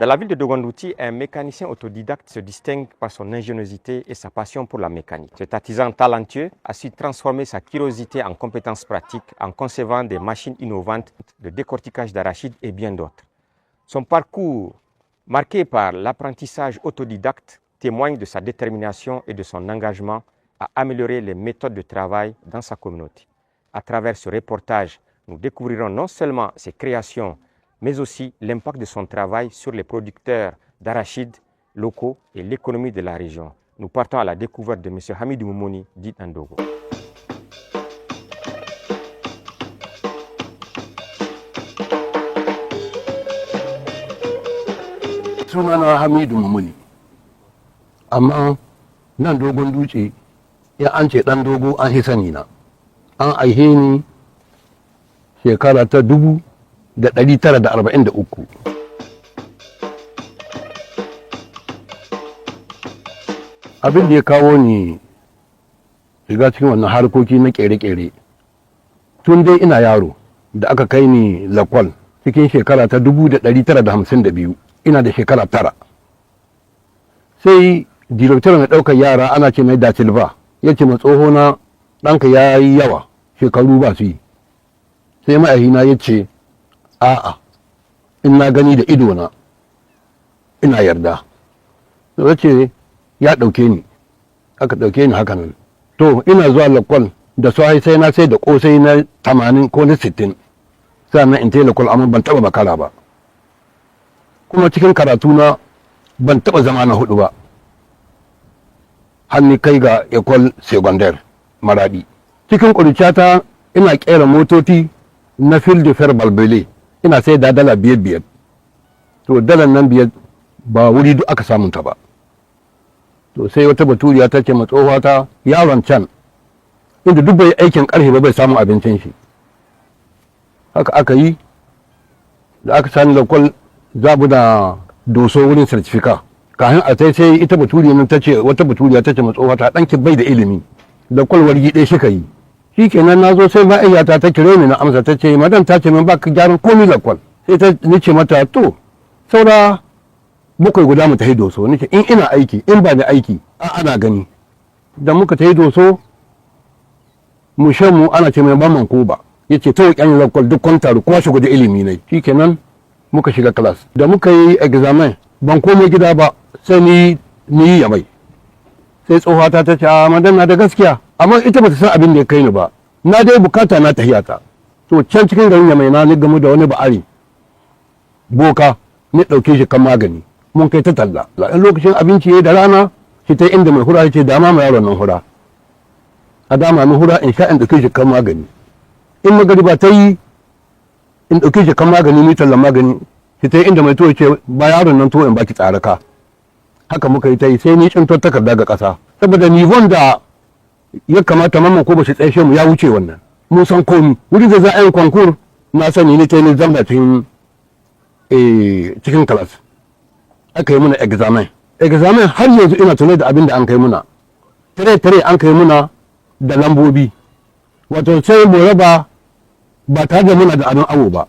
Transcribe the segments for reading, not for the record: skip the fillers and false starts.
Dans la ville de Dogondouti, un mécanicien autodidacte se distingue par son ingéniosité et sa passion pour la mécanique. Cet artisan talentueux a su transformer sa curiosité en compétences pratiques en concevant des machines innovantes de décortiquage d'arachide et bien d'autres. Son parcours, marqué par l'apprentissage autodidacte, témoigne de sa détermination et de son engagement à améliorer les méthodes de travail dans sa communauté. À travers ce reportage, nous découvrirons non seulement ses créations, mais aussi l'impact de son travail sur les producteurs d'arachides locaux et l'économie de la région. Nous partons à la découverte de M. Hamidou Moumouni, dit Ndogo. Sunana Hamidou Moumouni, amma nan Dogon Dutse ya an ce dan dogo an sani na. An aihe ni shekara ta 1943. Abin da ya kawo ni shiga cikin wannan harkoki na kere-kere tun dai ina yaro da aka kai ni lakwal cikin shekara ta 1952, ina da shekara 9. Sai direktar mai ɗaukar yara ana ce mai Dasilva ya ce ma tsohona ɗanka ya yi yawa, shekaru ba su yi. Sai ma'ahina ya ce a'a, in na gani da idona ina yarda. Ya ce ya ɗauke ni, aka ɗauke ni haka nan. To ina zuwa lakwal da sai na sai da ƙosai na 80 ko na 60, sannan in tai lakwal, amma ban taɓa makara ba. Kuma cikin karatu na ban taɓa zama na 4 ba, har ni kai ga école secondaire Maradi. Cikin ƙuruciyata ina ƙera motoci na fil de fer balbele, ina sai da dala 5. To dalar nan 5 ba wuri duk aka samun ta ba. To sai wata baturiya ta ce ma tsohuwata, yaron can inda duk bai aikin ƙarfe ba bai samu abincin shi. Haka aka yi, da aka sani lakwal zabu da doso wurin certificate. Kafin a sai ita baturiya nan ta ce, wata baturiya ta ce ma tsohuwata, ɗanki bai da ilimi, lakwal wargi ɗaya shi ka yi. Shi kenan na zo sai ma'aikata ta kire ni na amsa, ta ce madan ta ce min ba ka gyaran komi lakwal. Sai ta nice mata to saura 7 guda mu tafi doso. Nace in ina aiki, in ba da aiki ana gani. Da muka tafi doso mu shan mu ana ce mai ban ko ba. Yace to kyan lakwal duk kwantaru kuma shi guda ilimi ne. Shi kenan muka shiga class. Da muka yi examen ban komai gida ba, sai ni ya mai. Sai tsohuwata ta ce a madan na da gaskiya, amma ita bata san abin da ya kai ni ba, na dai bukata na tahiyata. To can cikin garin Yamai na ni gamu da wani ba'ari boka, ni ɗauke shi kan magani, mun kai ta talla. In lokacin abinci ya da rana shi ta inda mai hura ya ce dama ma yaron nan hura, a dama mai hura in sha in ɗauke shi kan magani. In magariba ta yi in ɗauke shi kan magani, ni tallan magani, shi ta inda mai to ya ce ba yaron nan to in baki tsaraka. Haka muka yi ta yi, sai ni cinto takarda ga ƙasa, saboda nivon da ya kamata mamman ko ba shi tsaye mu ya wuce wannan. Mun san komi wuri da za a yi konkur na sani ni ta yi zama cikin class. Aka yi muna examen har yanzu ina tunai da abin da an kai muna. Tare an kai muna da lambobi, wato sai mu raba ba tare da muna da abin awo ba.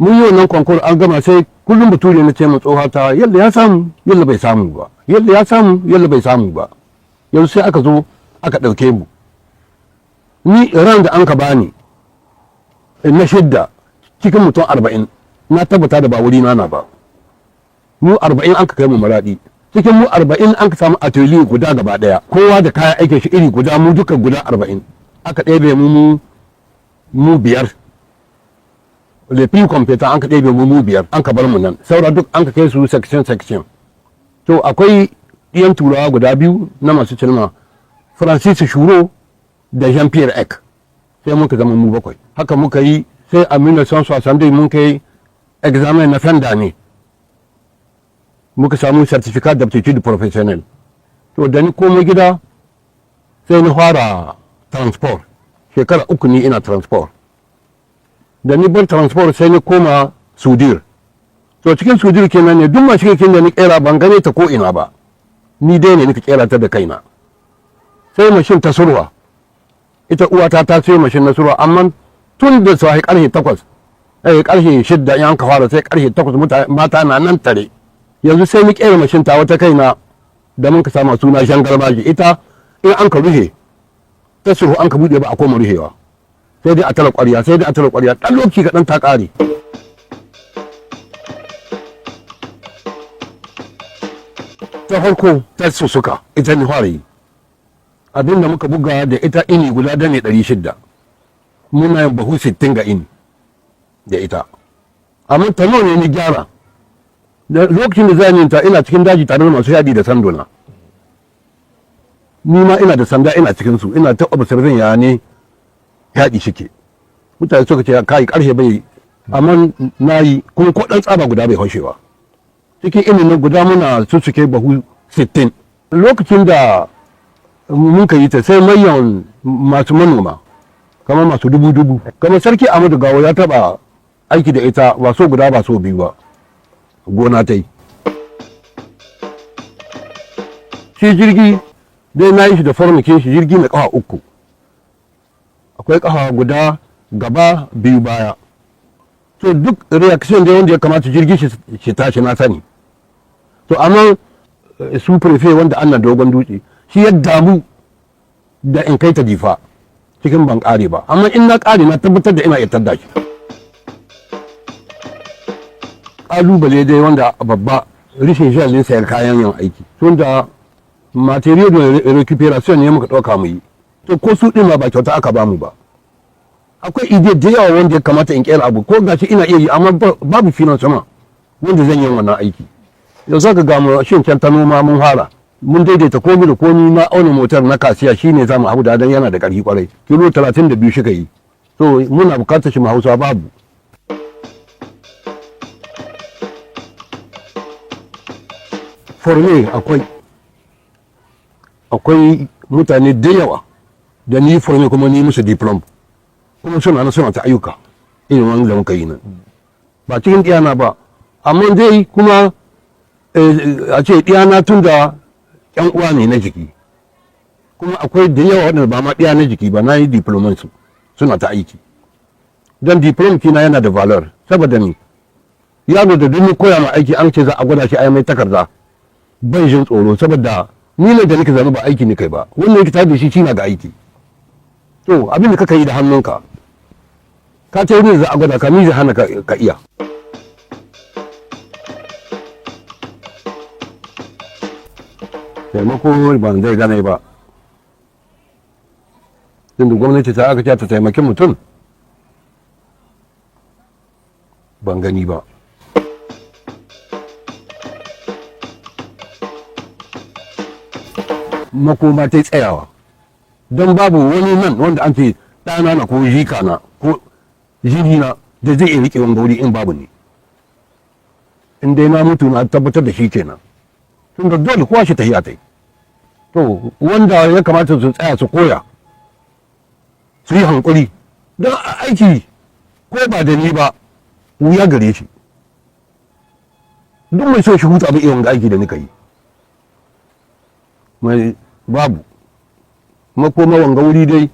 Mun yi wannan konkur an gama, sai kullum bature na ce mu tsohata yalla ya samu yalla bai samu ba, yalla ya samu yalla bai samu ba. Yanzu sai aka zo aka ɗauke mu. Ni ran da an ka bani na 6 cikin mutum 40, na tabbata da ba wuri na ba. Mu 40 an ka kai mu Maradi, cikin mu 40 an ka samu atelier guda gaba daya, kowa da kayan aikin shi iri guda, mu duka guda 40. Aka ɗebe mu 5, le plus compétent an ka ɗebe mu 5, an ka bar mu nan, saura duk an ka kai su section. To akwai ɗiyan turawa guda 2 na masu cilma, Francis Shuro da Jean-Pierre Eck, sai muka zama mu 7. Haka muka yi, sai a 1960 mun kai examen na fin d'année, muka samu certificat d'aptitude professionnelle. To da ni komai gida sai ni fara transport, shekara 3 ni ina transport. Da ni bar transport sai ni koma sudir. To cikin sudir kenan ne duk mashin da ni kera ban gane ta ko ina ba, ni dai ne nika kera ta da kaina. Sai mashin ta surwa, ita uwata ta sai mashin na surwa, amma tun da sai karfe 8 karfe 6 in an ka fara sai karfe 8 mata na nan tare. Yanzu sai ni kera mashin ta wata kaina da mun ka sama suna shangarmaji, ita in an ka ruhe ta sulhu an ka bude ba a koma ruhewa, sai dai a tara ƙwarya, sai dai a tara ƙwarya, ɗan lokaci kaɗan ta ƙare. Ta farko ta suka ita ne fara yi, abinda muka buga da ita ini guda da ne 600, muna yin bahu 60 ga ini da ita, amma ta ne ni gyara da lokacin da zan ta ina cikin daji tare da masu yadi da sanduna, ni ma ina da sanda ina cikin su, ina ta observing ya ne yaɗi shike. Mutane suka ce kai ƙarshe bai, amma na yi kuma ko ɗan tsaba guda bai haushewa. Cikin inin nan guda muna sussuke bahu 60. Lokacin da mun ka yi ta sai mayan masu manoma kamar masu dubu kamar sarki Ahmadu Gawo ya taɓa aiki da ita ba so guda ba so biyu ba, gona ta yi. Shi jirgi dai na yi shi da farmakin shi, jirgi mai ƙafa 3, akwai ƙafa guda gaba 2 baya. To duk reaction da wanda ya kamata jirgi shi tashi na sani. To amma su prefe wanda ana dogon dutse shi ya damu da in kai ta Difa cikin ban ƙare ba, amma in na ƙare na tabbatar da ina iya tadda shi. Ƙalubale dai wanda babba rishin shalin sayar kayan yin aiki, tunda material da recuperation ne muka ɗauka mu yi, to ko su ɗin ma ba kyauta aka bamu ba. Akwai ide da yawa wanda ya kamata in ƙera abu, ko gashi ina iya yi amma babu finansama wanda zan yi wannan aiki. Yanzu ka ga mu shin can ta noma mun fara, mun daidaita komi da komi, na auna motar na kasiya shine zamu abu da dan yana da ƙarfi kwarai, kilo 32 shi ka yi, to muna bukatar shi mu Hausa babu. Forme akwai mutane da yawa da ni forme kuma ni musu diplom, kuma suna ta ayyuka irin wani da muka yi nan, ba cikin ɗiyana ba, amma dai kuma a ce ɗiyana tun da ƴan uwa ne na jiki, kuma akwai da yawa waɗanda ba ma ɗiya na jiki ba, na yi diploman su suna ta aiki, don diplom kina yana da valor, saboda ni yaro da duk koya ma aiki an ce za a gwada shi a mai takarda ban jin tsoro, saboda ni ne da nake zama ba aiki ne kai ba, wannan yake tare da shi na ga aiki. To abin da kaka yi da hannunka ka ce wurin za a gwada ka, ni zai hana ka iya. Taimako ban zai gane ba, tunda gwamnati ta aka ce ta taimaki mutum ban gani ba. Makoma ta tsayawa, don babu wani nan wanda an ce ɗana na ko jika na ko jini na da zai iya riƙe wani wuri in babu ne. In dai na mutu na tabbatar da shi kenan, tun da dole kowa shi tahiya ta yi. To wanda ya kamata su tsaya su koya su yi hankuri, don aiki ko ba da ni ba wuya gare shi, duk mai so shi huta bai iya wanga aiki da nika yi mai babu. Makoma wanga wuri dai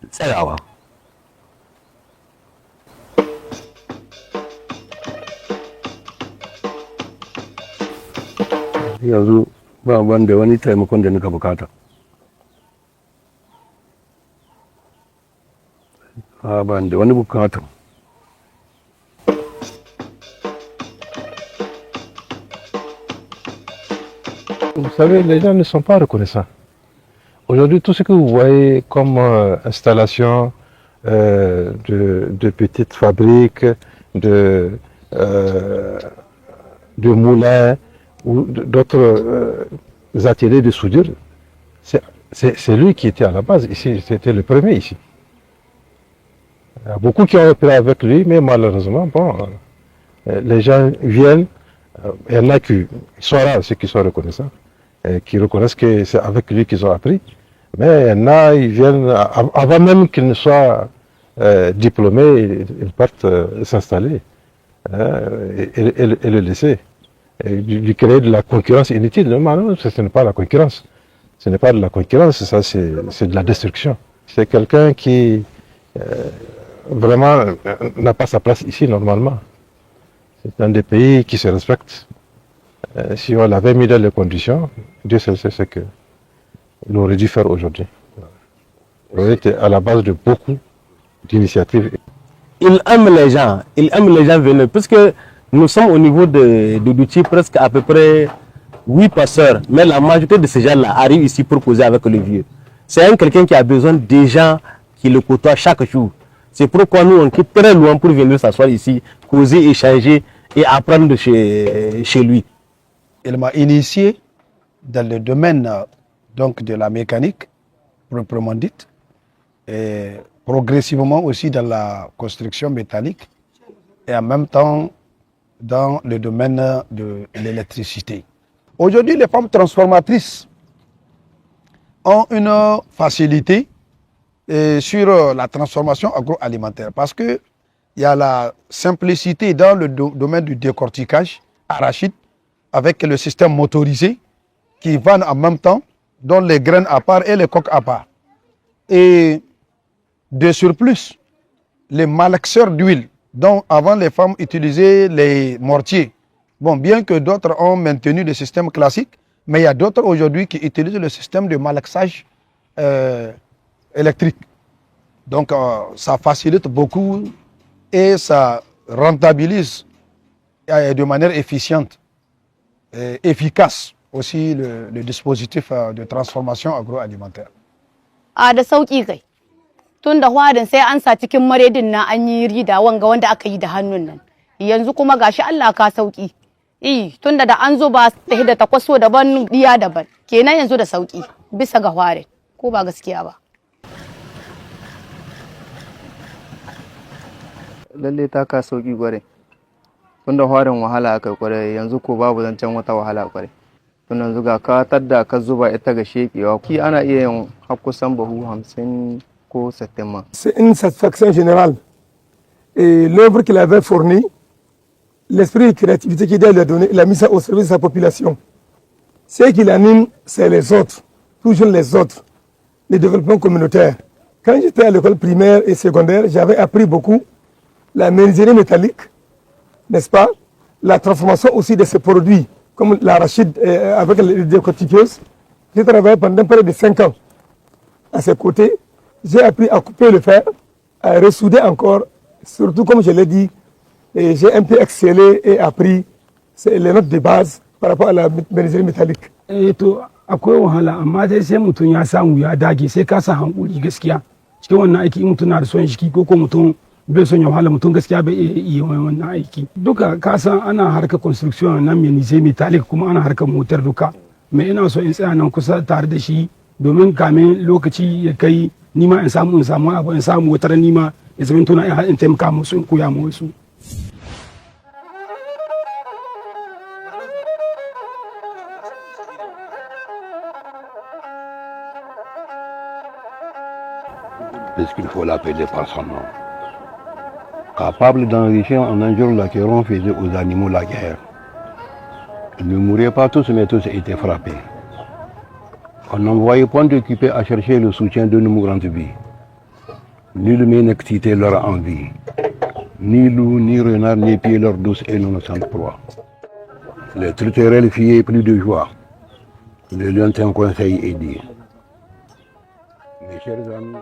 tsayawa. Yanzu ba wanda wani taimakon da nika bukata. Ban da wani bukata. Vous savez, les gens ne sont pas reconnaissants. Aujourd'hui, tout ce que vous voyez comme installation de petites fabriques, de moulins ou d'autres ateliers de soudure, c'est lui qui était à la base ici, c'était le premier ici. Il y a beaucoup qui ont opéré avec lui, mais malheureusement, bon, les gens viennent, il y en a qui sont rares, ceux qui sont reconnaissants, qui reconnaissent que c'est avec lui qu'ils ont appris, mais il y en a, ils viennent, avant même qu'ils ne soient diplômés, ils partent s'installer et le laisser. Et lui créer de la concurrence inutile. Non, ce n'est pas la concurrence. Ce n'est pas de la concurrence, ça c'est de la destruction. C'est quelqu'un qui vraiment n'a pas sa place ici normalement. C'est un des pays qui se respecte. Si on l'avait mis dans les conditions, Dieu seul sait ce qu'il aurait dû faire aujourd'hui. On était à la base de beaucoup d'initiatives. Il aime les gens venir, puisque nous sommes au niveau de Douti presque à peu près 8 passeurs, mais la majorité de ces gens-là arrivent ici pour causer avec le vieux. C'est quelqu'un qui a besoin des gens qui le côtoient chaque jour. C'est pourquoi nous on quitte très loin pour venir s'asseoir ici, causer, échanger et apprendre de chez lui. Il m'a initié dans le domaine donc, de la mécanique, proprement dite, et progressivement aussi dans la construction métallique, et en même temps dans le domaine de l'électricité. Aujourd'hui, les femmes transformatrices ont une facilité sur la transformation agroalimentaire parce qu'il y a la simplicité dans le domaine du décortiquage arachide avec le système motorisé qui va en même temps, dont les graines à part et les coques à part. Et de surplus, les malaxeurs d'huile, dont avant les femmes utilisaient les mortiers. Bon, bien que d'autres ont maintenu le système classique, mais il y a d'autres aujourd'hui qui utilisent le système de malaxage électrique. Donc ça facilite beaucoup et ça rentabilise de manière efficiente et efficace aussi le dispositif de transformation agroalimentaire. Da sauki kai. Tun da hwarin sai an sa cikin maredin na an yi rida wanga wanda aka yi da hannun nan. Yanzu kuma gashi Allah ka sauki. Tun da an zo ba ta da takwaso daban diya daban. Kenan yanzu da sauki bisa ga hwarin. Ko ba gaskiya ba. Lalle ta ka sauki gware. Tun da hwarin wahala aka kware yanzu ko babu zancen wata wahala kware. Tun yanzu ga ka tadda ka zuba ita ga shekewa. Ki ana iya yin har kusan bahu 50 ko 70. C'est une satisfaction générale. Et l'œuvre qu'il avait fournie, l'esprit de créativité qu'il a donné, il a mis ça au service de sa population. Ce qui l'anime, c'est les autres, toujours les autres, le développement communautaire. Quand j'étais à l'école primaire et secondaire, j'avais appris beaucoup la menuiserie métallique, n'est-ce pas? La transformation aussi de ces produits, comme l'arachide avec les décortiqueuses. J'ai travaillé pendant près de 5 ans à ses côtés. J'ai appris à couper le fer, à ressouder encore, surtout comme je l'ai dit, et j'ai un peu excellé et appris les notes de base par rapport à la menuiserie métallique. Akwai wahala amma dai sai mutum ya samu ya dage sai ka sa hankuli gaskiya cikin wannan aiki mutum na da son shi ko mutum bai son ya wahala mutum gaskiya bai iya wannan aiki duka ka san ana harkar construction nan menuiserie métallique kuma ana harkar motar duka me ina so in tsaya nan kusa tare da shi domin kamin lokaci ya kai nima in samu abu in samu wata nima ya zama tuna in taimaka musu in koya musu. Puisqu'il faut l'appeler par son nom. Capable d'enrichir en un jour l'acquérant faisait aux animaux la guerre. Ils ne mouraient pas tous, mais tous étaient frappés. On n'envoyait point d'occupés à chercher le soutien de nos mourantes vies. Nullement n'excitait leur envie. Ni loup, ni renard, ni pieds leur douce et innocente proie. Les truterelles fiaient plus de joie. Le lointain conseil est dit. Mes chers amis,